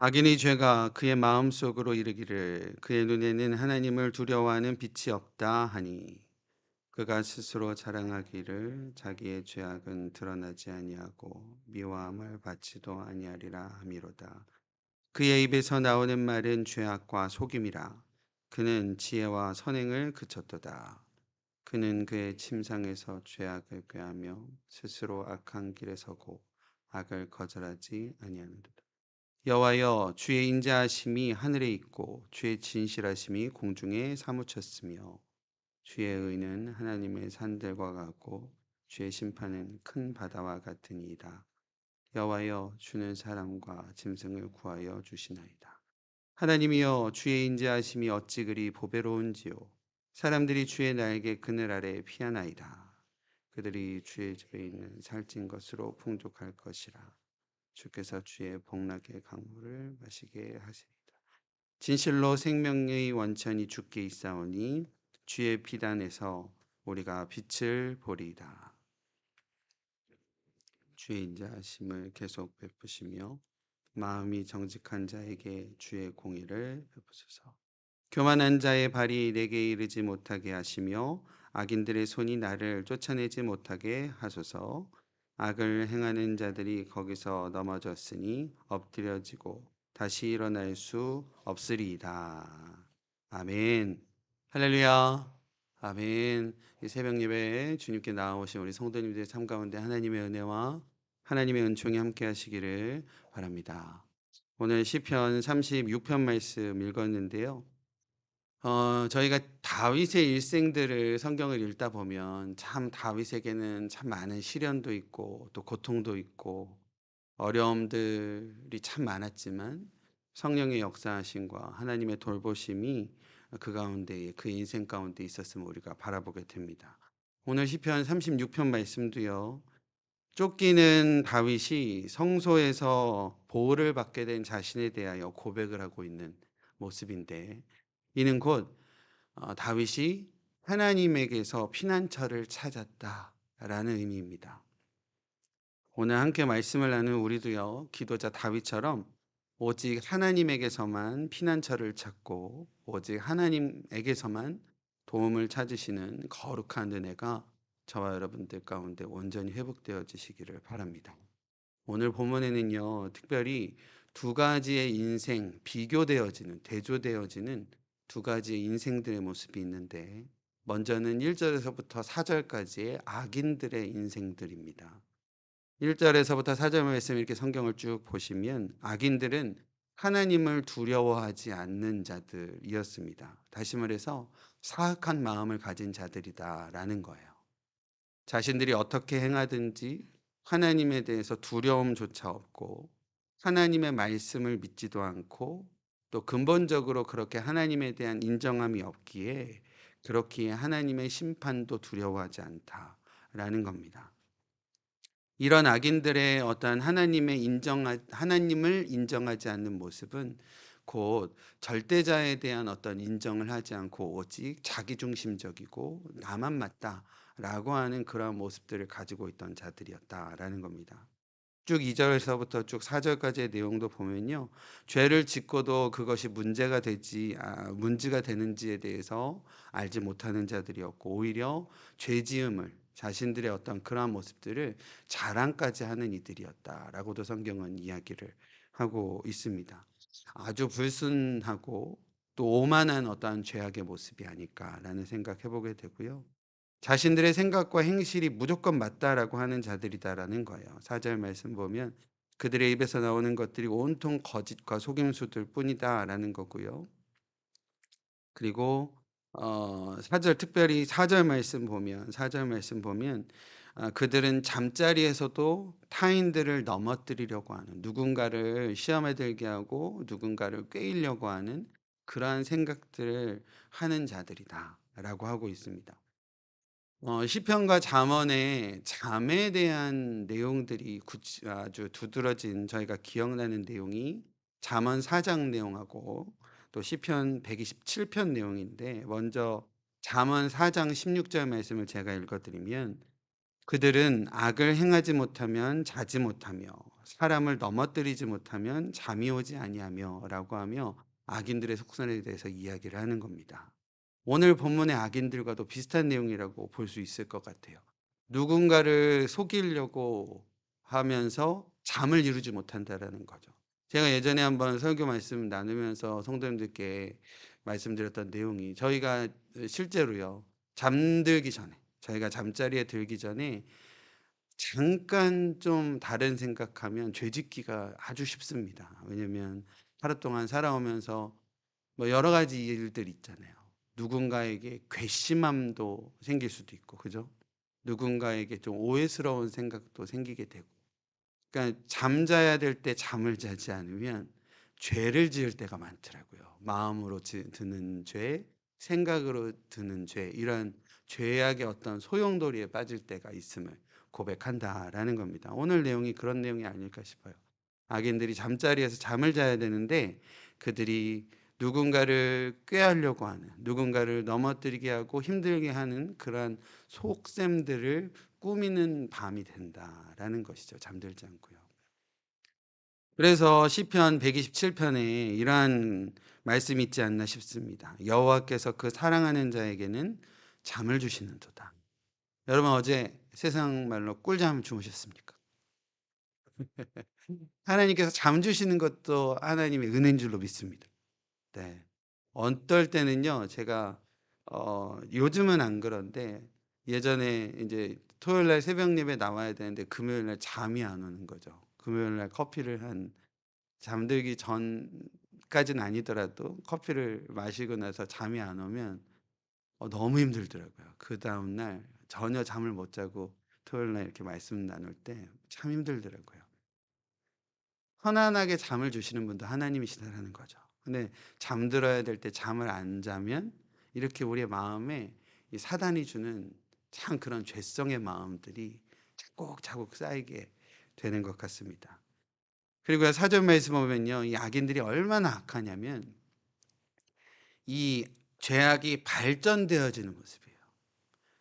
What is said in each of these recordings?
악인의 죄가 그의 마음속으로 이르기를 그의 눈에는 하나님을 두려워하는 빛이 없다 하니 그가 스스로 자랑하기를 자기의 죄악은 드러나지 아니하고 미워함을 받지도 아니하리라 함이로다. 그의 입에서 나오는 말은 죄악과 속임이라. 그는 지혜와 선행을 그쳤도다. 그는 그의 침상에서 죄악을 꾀하며 스스로 악한 길에 서고 악을 거절하지 아니하느니라. 여호와여, 주의 인자하심이 하늘에 있고 주의 진실하심이 공중에 사무쳤으며 주의 의는 하나님의 산들과 같고 주의 심판은 큰 바다와 같으니이다. 여호와여, 주는 사람과 짐승을 구하여 주시나이다. 하나님이여, 주의 인자하심이 어찌 그리 보배로운지요. 사람들이 주의 날개 그늘 아래 피하나이다. 그들이 주의 집에 있는 살찐 것으로 풍족할 것이라. 주께서 주의 복락의 강물을 마시게 하시리이다. 진실로 생명의 원천이 주께 있사오니 주의 비단에서 우리가 빛을 보리이다. 주의 인자하심을 계속 베푸시며 마음이 정직한 자에게 주의 공의를 베푸소서. 교만한 자의 발이 내게 이르지 못하게 하시며 악인들의 손이 나를 쫓아내지 못하게 하소서. 악을 행하는 자들이 거기서 넘어졌으니 엎드려지고 다시 일어날 수 없으리이다. 아멘. 할렐루야. 아멘. 이 새벽 예배에 주님께 나아오신 우리 성도님들 삶 가운데 하나님의 은혜와 하나님의 은총이 함께 하시기를 바랍니다. 오늘 시편 36편 말씀 읽었는데요. 저희가 다윗의 일생들을 성경을 읽다 보면 참 다윗에게는 참 많은 시련도 있고 또 고통도 있고 어려움들이 참 많았지만 성령의 역사하심과 하나님의 돌보심이 그 가운데 그 인생 가운데 있었음을 우리가 바라보게 됩니다. 오늘 시편 36편 말씀도요. 쫓기는 다윗이 성소에서 보호를 받게 된 자신에 대하여 고백을 하고 있는 모습인데 이는 곧 다윗이 하나님에게서 피난처를 찾았다라는 의미입니다. 오늘 함께 말씀을 나눈 우리도요, 기도자 다윗처럼 오직 하나님에게서만 피난처를 찾고 오직 하나님에게서만 도움을 찾으시는 거룩한 은혜가 저와 여러분들 가운데 온전히 회복되어지시기를 바랍니다. 오늘 본문에는요, 특별히 두 가지의 인생, 비교되어지는, 대조되어지는 두 가지의 인생들의 모습이 있는데, 먼저는 1절에서부터 4절까지의 악인들의 인생들입니다. 1절에서부터 4절 말씀 이렇게 성경을 쭉 보시면, 악인들은 하나님을 두려워하지 않는 자들이었습니다. 다시 말해서, 사악한 마음을 가진 자들이다라는 거예요. 자신들이 어떻게 행하든지 하나님에 대해서 두려움조차 없고 하나님의 말씀을 믿지도 않고 또 근본적으로 그렇게 하나님에 대한 인정함이 없기에 그렇기에 하나님의 심판도 두려워하지 않다라는 겁니다. 이런 악인들의 어떤 하나님을 인정하지 않는 모습은 곧 절대자에 대한 어떤 인정을 하지 않고 오직 자기중심적이고 나만 맞다라고 하는 그런 모습들을 가지고 있던 자들이었다라는 겁니다. 쭉 2절에서부터 쭉 4절까지의 내용도 보면요. 죄를 짓고도 그것이 문제가 되는지에 대해서 알지 못하는 자들이었고 오히려 죄지음을 자신들의 어떤 그러한 모습들을 자랑까지 하는 이들이었다라고도 성경은 이야기를 하고 있습니다. 아주 불순하고 또 오만한 어떠한 죄악의 모습이 아닐까라는 생각해 보게 되고요. 자신들의 생각과 행실이 무조건 맞다라고 하는 자들이다라는 거예요. 4절 말씀 보면 그들의 입에서 나오는 것들이 온통 거짓과 속임수들 뿐이다라는 거고요. 그리고 4절 특별히 4절 말씀 보면 그들은 잠자리에서도 타인들을 넘어뜨리려고 하는 누군가를 시험에 들게 하고 누군가를 꾀이려고 하는 그러한 생각들을 하는 자들이다라고 하고 있습니다. 시편과 잠언의 잠에 대한 내용들이 아주 두드러진 저희가 기억나는 내용이 잠언 4장 내용하고 또 시편 127편 내용인데 먼저 잠언 4장 16절 말씀을 제가 읽어 드리면 그들은 악을 행하지 못하면 자지 못하며 사람을 넘어뜨리지 못하면 잠이 오지 아니하며라고 하며 악인들의 속선에 대해서 이야기를 하는 겁니다. 오늘 본문의 악인들과도 비슷한 내용이라고 볼 수 있을 것 같아요. 누군가를 속이려고 하면서 잠을 이루지 못한다라는 거죠. 제가 예전에 한번 설교 말씀 나누면서 성도님들께 말씀드렸던 내용이 저희가 실제로요. 잠들기 전에 저희가 잠자리에 들기 전에 잠깐 좀 다른 생각하면 죄짓기가 아주 쉽습니다. 왜냐면 하루 동안 살아오면서 뭐 여러 가지 일들 있잖아요. 누군가에게 괘씸함도 생길 수도 있고, 그죠? 누군가에게 좀 오해스러운 생각도 생기게 되고. 그러니까 잠자야 될 때 잠을 자지 않으면 죄를 지을 때가 많더라고요. 마음으로 드는 죄, 생각으로 드는 죄, 이런 죄악의 어떤 소용돌이에 빠질 때가 있음을 고백한다라는 겁니다. 오늘 내용이 그런 내용이 아닐까 싶어요. 악인들이 잠자리에서 잠을 자야 되는데 그들이 누군가를 꾀하려고 하는, 누군가를 넘어뜨리게 하고 힘들게 하는 그러한 속셈들을 꾸미는 밤이 된다라는 것이죠. 잠들지 않고요. 그래서 시편 127편에 이러한 말씀이 있지 않나 싶습니다. 여호와께서 그 사랑하는 자에게는 잠을 주시는도다. 여러분 어제 세상 말로 꿀잠 주무셨습니까? 하나님께서 잠 주시는 것도 하나님의 은혜인 줄로 믿습니다. 네. 어떨 때는요. 제가 요즘은 안 그런데 예전에 인제 토요일 날 새벽 예배 나와야 되는데 금요일 날 잠이 안 오는 거죠. 금요일 날 커피를 한 잠들기 전까지는 아니더라도 커피를 마시고 나서 잠이 안 오면 너무 힘들더라고요. 그다음 날 전혀 잠을 못 자고 토요일 날 이렇게 말씀 나눌 때 참 힘들더라고요. 편안하게 잠을 주시는 분도 하나님이시다라는 거죠. 근데 잠들어야 될 때 잠을 안 자면 이렇게 우리의 마음에 이 사단이 주는 참 그런 죄성의 마음들이 차곡차곡 쌓이게 되는 것 같습니다. 그리고 사전 말씀 보면요. 이 악인들이 얼마나 악하냐면 이 죄악이 발전되어지는 모습이에요.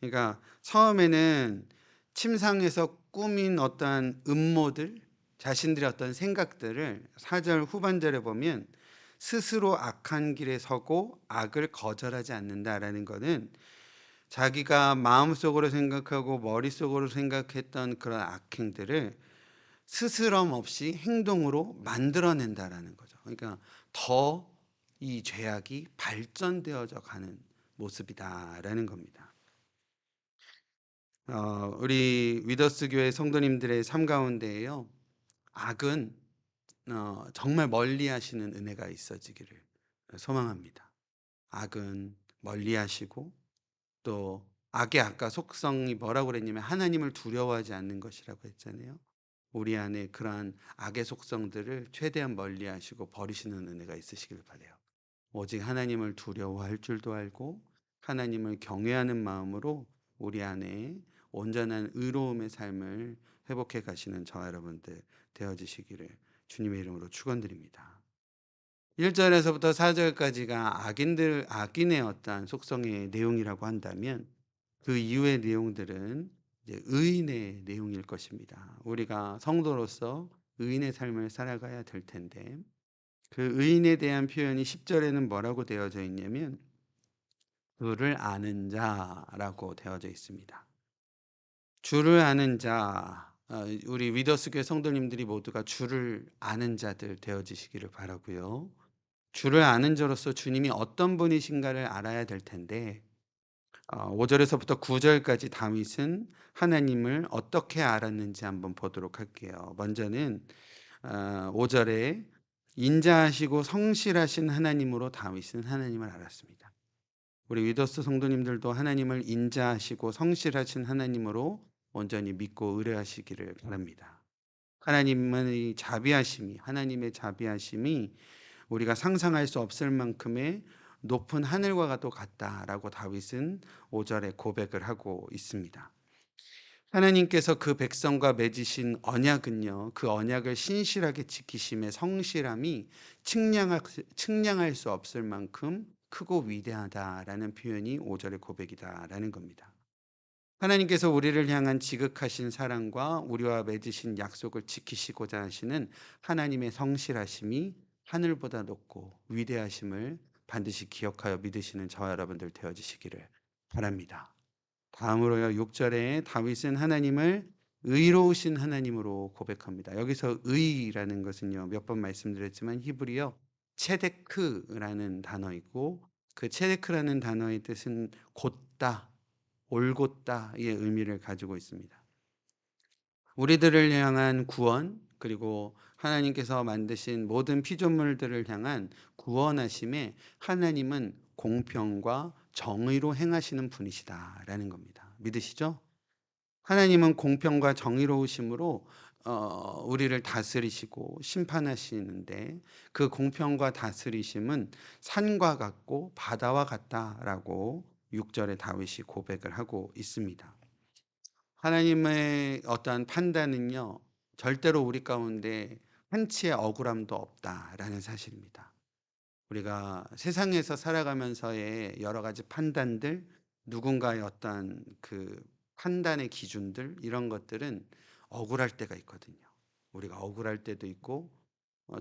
그러니까 처음에는 침상에서 꾸민 어떠한 음모들, 자신들의 어떤 생각들을 4절 후반절에 보면 스스로 악한 길에 서고 악을 거절하지 않는다라는 것은 자기가 마음속으로 생각하고 머릿속으로 생각했던 그런 악행들을 스스럼 없이 행동으로 만들어낸다라는 거죠. 그러니까 더 이 죄악이 발전되어져 가는 모습이다라는 겁니다. 우리 위더스 교회 성도님들의 삶 가운데에요. 악은 정말 멀리하시는 은혜가 있어지기를 소망합니다. 악은 멀리하시고 또 악의 아까 속성이 뭐라고 그랬냐면 하나님을 두려워하지 않는 것이라고 했잖아요. 우리 안에 그러한 악의 속성들을 최대한 멀리하시고 버리시는 은혜가 있으시길 바라요. 오직 하나님을 두려워할 줄도 알고 하나님을 경외하는 마음으로 우리 안에 온전한 의로움의 삶을 회복해 가시는 저와 여러분들 되어지시기를 주님의 이름으로 축원드립니다. 1절에서부터 4절까지가 악인의 어떠한 속성의 내용이라고 한다면 그 이후의 내용들은 이제 의인의 내용일 것입니다. 우리가 성도로서 의인의 삶을 살아가야 될 텐데 그 의인에 대한 표현이 10절에는 뭐라고 되어져 있냐면 주를 아는 자라고 되어져 있습니다. 주를 아는 자, 우리 위더스교회 성도님들이 모두가 주를 아는 자들 되어지시기를 바라고요. 주를 아는 자로서 주님이 어떤 분이신가를 알아야 될 텐데 5절에서부터 9절까지 다윗은 하나님을 어떻게 알았는지 한번 보도록 할게요. 먼저는 5절에 인자하시고 성실하신 하나님으로 다윗은 하나님을 알았습니다. 우리 위더스 성도님들도 하나님을 인자하시고 성실하신 하나님으로 온전히 믿고 의뢰하시기를 바랍니다. 하나님의 자비하심이 우리가 상상할 수 없을 만큼의 높은 하늘과 도 같다라고 다윗은 5절에 고백을 하고 있습니다. 하나님께서 그 백성과 맺으신 언약은요, 그 언약을 신실하게 지키심의 성실함이 측량할 수 없을 만큼 크고 위대하다라는 표현이 5절의 고백이다라는 겁니다. 하나님께서 우리를 향한 지극하신 사랑과 우리와 맺으신 약속을 지키시고자 하시는 하나님의 성실하심이 하늘보다 높고 위대하심을 반드시 기억하여 믿으시는 저와 여러분들 되어지시기를 바랍니다. 다음으로요, 6절에 다윗은 하나님을 의로우신 하나님으로 고백합니다. 여기서 의라는 것은요, 몇 번 말씀드렸지만 히브리어 체데크라는 단어이고, 그 체데크라는 단어의 뜻은 곧다, 올곧다의 의미를 가지고 있습니다. 우리들을 향한 구원, 그리고 하나님께서 만드신 모든 피조물들을 향한 구원하심에 하나님은 공평과 정의로 행하시는 분이시다라는 겁니다. 믿으시죠? 하나님은 공평과 정의로우심으로 우리를 다스리시고 심판하시는데, 그 공평과 다스리심은 산과 같고 바다와 같다라고 6절에 다윗이 고백을 하고 있습니다. 하나님의 어떠한 판단은요, 절대로 우리 가운데 한치의 억울함도 없다라는 사실입니다. 우리가 세상에서 살아가면서의 여러 가지 판단들, 누군가의 어떠한 그 판단의 기준들, 이런 것들은 억울할 때가 있거든요. 우리가 억울할 때도 있고,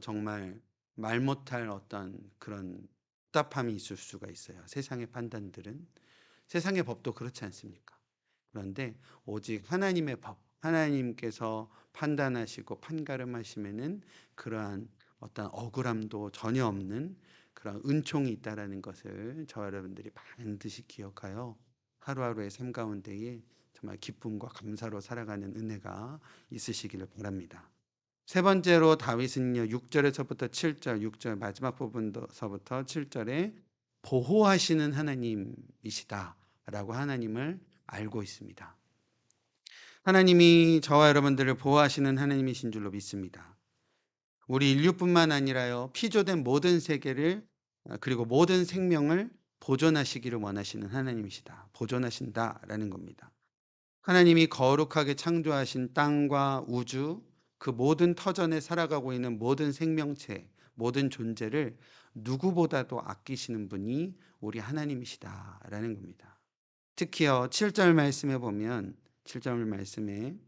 정말 말 못할 어떤 그런 답답함이 있을 수가 있어요. 세상의 판단들은. 세상의 법도 그렇지 않습니까? 그런데 오직 하나님의 법, 하나님께서 판단하시고 판가름하시면은 그러한 어떤 억울함도 전혀 없는 그런 은총이 있다라는 것을 저와 여러분들이 반드시 기억하여 하루하루의 삶 가운데에 정말 기쁨과 감사로 살아가는 은혜가 있으시기를 바랍니다. 세 번째로 다윗은요, 6절에서부터 7절, 6절 마지막 부분서부터 7절에 보호하시는 하나님이시다라고 하나님을 알고 있습니다. 하나님이 저와 여러분들을 보호하시는 하나님이신 줄로 믿습니다. 우리 인류뿐만 아니라요, 피조된 모든 세계를 그리고 모든 생명을 보존하시기를 원하시는 하나님이시다. 보존하신다라는 겁니다. 하나님이 거룩하게 창조하신 땅과 우주, 그 모든 터전에 살아가고 있는 모든 생명체, 모든 존재를 누구보다도 아끼시는 분이 우리 하나님이시다라는 겁니다. 특히요, 7절 말씀에 보면 7절 말씀에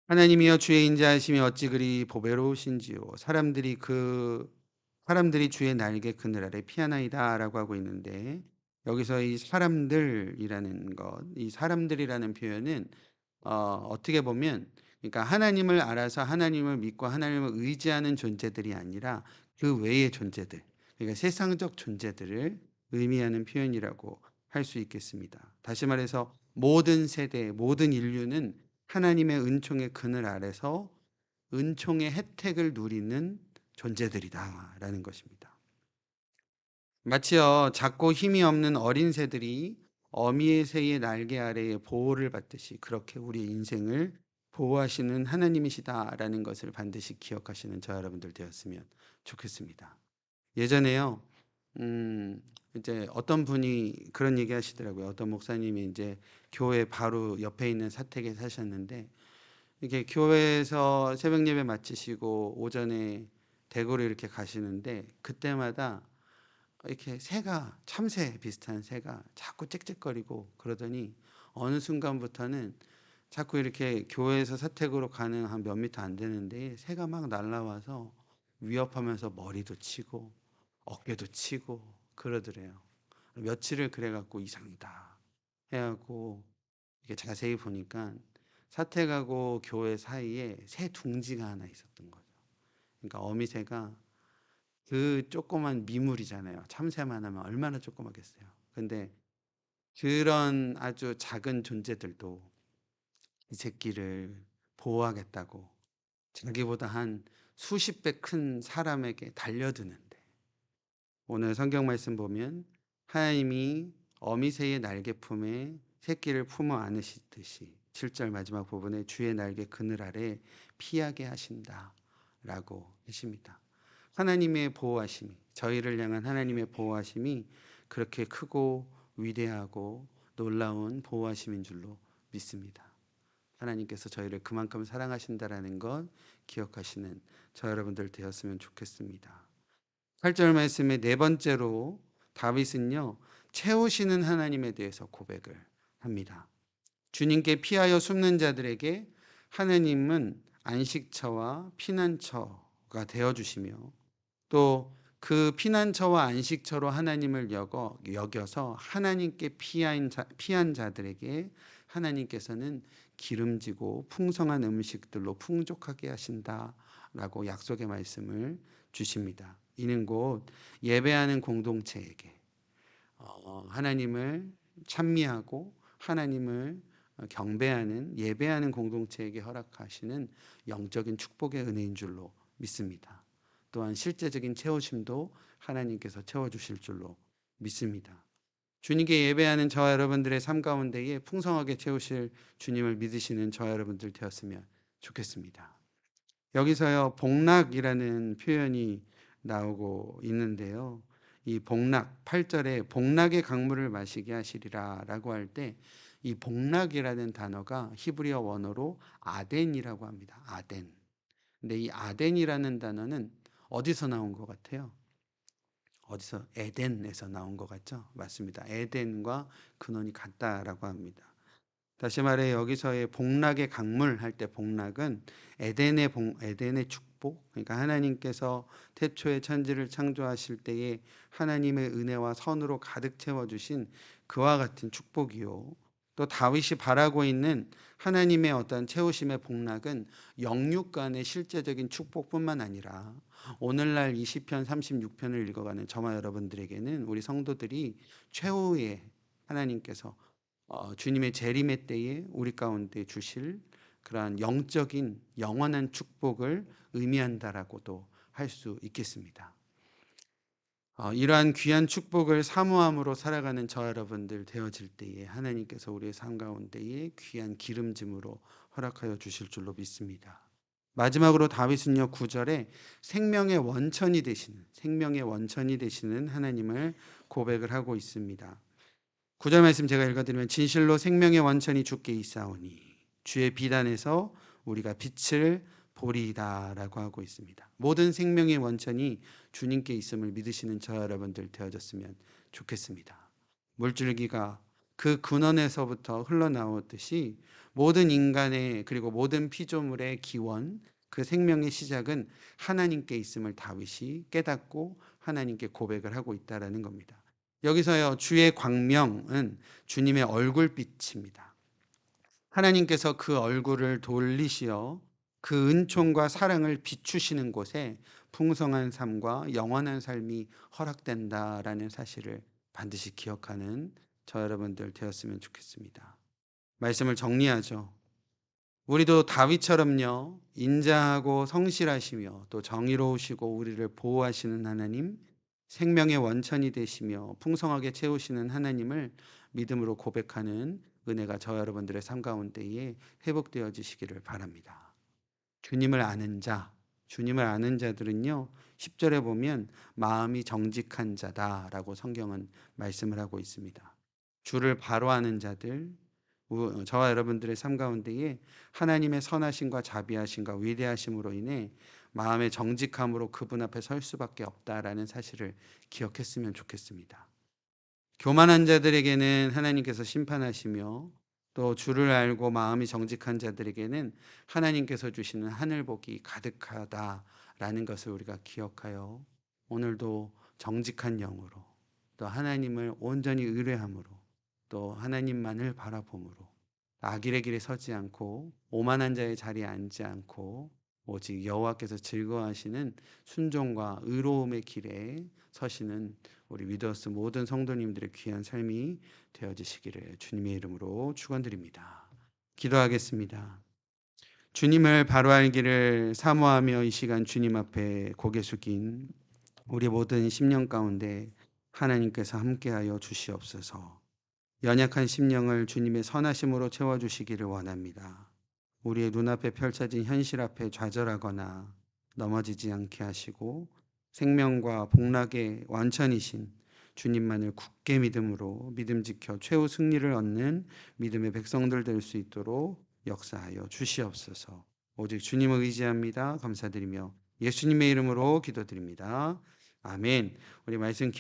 하나님이여 주의 인자하심이 어찌 그리 보배로우신지요 사람들이 주의 날개 그늘 아래 피하나이다라고 하고 있는데, 여기서 이 사람들이라는 것, 이 사람들이라는 표현은 어떻게 보면, 그러니까 하나님을 알아서 하나님을 믿고 하나님을 의지하는 존재들이 아니라 그 외의 존재들, 그러니까 세상적 존재들을 의미하는 표현이라고 할 수 있겠습니다. 다시 말해서 모든 세대, 모든 인류는 하나님의 은총의 그늘 아래서 은총의 혜택을 누리는 존재들이다라는 것입니다. 마치요, 작고 힘이 없는 어린 새들이 어미의 새의 날개 아래에 보호를 받듯이 그렇게 우리 인생을 보호하시는 하나님이시다라는 것을 반드시 기억하시는 저 여러분들 되었으면 좋겠습니다. 예전에요, 이제 어떤 분이 그런 얘기 하시더라고요. 어떤 목사님이 이제 교회 바로 옆에 있는 사택에 사셨는데, 이렇게 교회에서 새벽 예배 마치시고 오전에 대구로 이렇게 가시는데, 그때마다 이렇게 새가, 참새 비슷한 새가 자꾸 짹짹거리고 그러더니 어느 순간부터는 자꾸 이렇게 교회에서 사택으로 가는 한 몇 미터 안 되는데 새가 막 날라와서 위협하면서 머리도 치고 어깨도 치고 그러더래요. 며칠을 그래갖고 이상이다 해갖고 이게 자세히 보니까 사택하고 교회 사이에 새 둥지가 하나 있었던 거죠. 그러니까 어미새가, 그 조그만 미물이잖아요. 참새만 하면 얼마나 조그맣겠어요. 근데 그런 아주 작은 존재들도 이 새끼를 보호하겠다고 자기보다 한 수십 배 큰 사람에게 달려드는데, 오늘 성경 말씀 보면 하나님이 어미새의 날개 품에 새끼를 품어 안으시듯이 7절 마지막 부분에 주의 날개 그늘 아래 피하게 하신다라고 하십니다. 하나님의 보호하심이, 저희를 향한 하나님의 보호하심이 그렇게 크고 위대하고 놀라운 보호하심인 줄로 믿습니다. 하나님께서 저희를 그만큼 사랑하신다라는 것 기억하시는 저 여러분들 되었으면 좋겠습니다. 8절 말씀의 네 번째로 다윗은요, 채우시는 하나님에 대해서 고백을 합니다. 주님께 피하여 숨는 자들에게 하나님은 안식처와 피난처가 되어 주시며, 또 그 피난처와 안식처로 하나님을 여겨서 하나님께 피한 자들에게 하나님께서는 기름지고 풍성한 음식들로 풍족하게 하신다라고 약속의 말씀을 주십니다. 이는 곧 예배하는 공동체에게 하나님을 찬미하고 하나님을 경배하는 예배하는 공동체에게 허락하시는 영적인 축복의 은혜인 줄로 믿습니다. 또한 실제적인 채우심도 하나님께서 채워주실 줄로 믿습니다. 주님께 예배하는 저와 여러분들의 삶 가운데에 풍성하게 채우실 주님을 믿으시는 저와 여러분들 되었으면 좋겠습니다. 여기서요, 복락이라는 표현이 나오고 있는데요. 이 복락, 8절에 복락의 강물을 마시게 하시리라 라고 할 때, 이 복락이라는 단어가 히브리어 원어로 아덴이라고 합니다. 아덴. 근데 이 아덴이라는 단어는 어디서 나온 것 같아요? 어디서? 에덴에서 나온 것 같죠? 맞습니다. 에덴과 근원이 같다라고 합니다. 다시 말해 여기서의 복락의 강물 할 때 복락은 에덴의 축복, 그러니까 하나님께서 태초에 천지를 창조하실 때에 하나님의 은혜와 선으로 가득 채워 주신 그와 같은 축복이요. 또 다윗이 바라고 있는 하나님의 어떤 채우심의 복락은 영육 간의 실제적인 축복뿐만 아니라 오늘날 20편 36편을 읽어가는 저와 여러분들에게는 우리 성도들이 최후의 하나님께서 주님의 재림의 때에 우리 가운데 주실 그러한 영적인 영원한 축복을 의미한다라고도 할 수 있겠습니다. 이러한 귀한 축복을 사모함으로 살아가는 저 여러분들 되어질 때에 하나님께서 우리의 삶 가운데에 귀한 기름짐으로 허락하여 주실 줄로 믿습니다. 마지막으로 다윗은요 9절에 생명의 원천이 되시는 하나님을 고백을 하고 있습니다. 9절 말씀 제가 읽어드리면 진실로 생명의 원천이 주께 있사오니 주의 비단에서 우리가 빛을 보리이다 라고 하고 있습니다. 모든 생명의 원천이 주님께 있음을 믿으시는 저 여러분들 되어졌으면 좋겠습니다. 물줄기가 그 근원에서부터 흘러나오듯이 모든 인간의 그리고 모든 피조물의 기원, 그 생명의 시작은 하나님께 있음을 다윗이 깨닫고 하나님께 고백을 하고 있다라는 겁니다. 여기서요, 주의 광명은 주님의 얼굴빛입니다. 하나님께서 그 얼굴을 돌리시어 그 은총과 사랑을 비추시는 곳에 풍성한 삶과 영원한 삶이 허락된다라는 사실을 반드시 기억하는 저 여러분들 되었으면 좋겠습니다. 말씀을 정리하죠. 우리도 다윗처럼요, 인자하고 성실하시며 또 정의로우시고 우리를 보호하시는 하나님, 생명의 원천이 되시며 풍성하게 채우시는 하나님을 믿음으로 고백하는 은혜가 저 여러분들의 삶 가운데에 회복되어지시기를 바랍니다. 주님을 아는 자들은요, 10절에 보면 마음이 정직한 자다라고 성경은 말씀을 하고 있습니다. 주를 바로 아는 자들, 저와 여러분들의 삶 가운데에 하나님의 선하심과 자비하심과 위대하심으로 인해 마음의 정직함으로 그분 앞에 설 수밖에 없다라는 사실을 기억했으면 좋겠습니다. 교만한 자들에게는 하나님께서 심판하시며 또 주를 알고 마음이 정직한 자들에게는 하나님께서 주시는 하늘복이 가득하다라는 것을 우리가 기억하여 오늘도 정직한 영으로 또 하나님을 온전히 의뢰함으로 또 하나님만을 바라봄으로 악일의 길에 서지 않고 오만한 자의 자리에 앉지 않고 오직 여호와께서 즐거워하시는 순종과 의로움의 길에 서시는 우리 위더스 모든 성도님들의 귀한 삶이 되어지시기를 주님의 이름으로 축원드립니다. 기도하겠습니다. 주님을 바로 알기를 사모하며 이 시간 주님 앞에 고개 숙인 우리 모든 심령 가운데 하나님께서 함께하여 주시옵소서. 연약한 심령을 주님의 선하심으로 채워주시기를 원합니다. 우리의 눈앞에 펼쳐진 현실 앞에 좌절하거나 넘어지지 않게 하시고 생명과 복락의 완천이신 주님만을 굳게 믿음으로 믿음 지켜 최후 승리를 얻는 믿음의 백성들 될 수 있도록 역사하여 주시옵소서. 오직 주님을 의지합니다. 감사드리며 예수님의 이름으로 기도드립니다. 아멘. 우리 말씀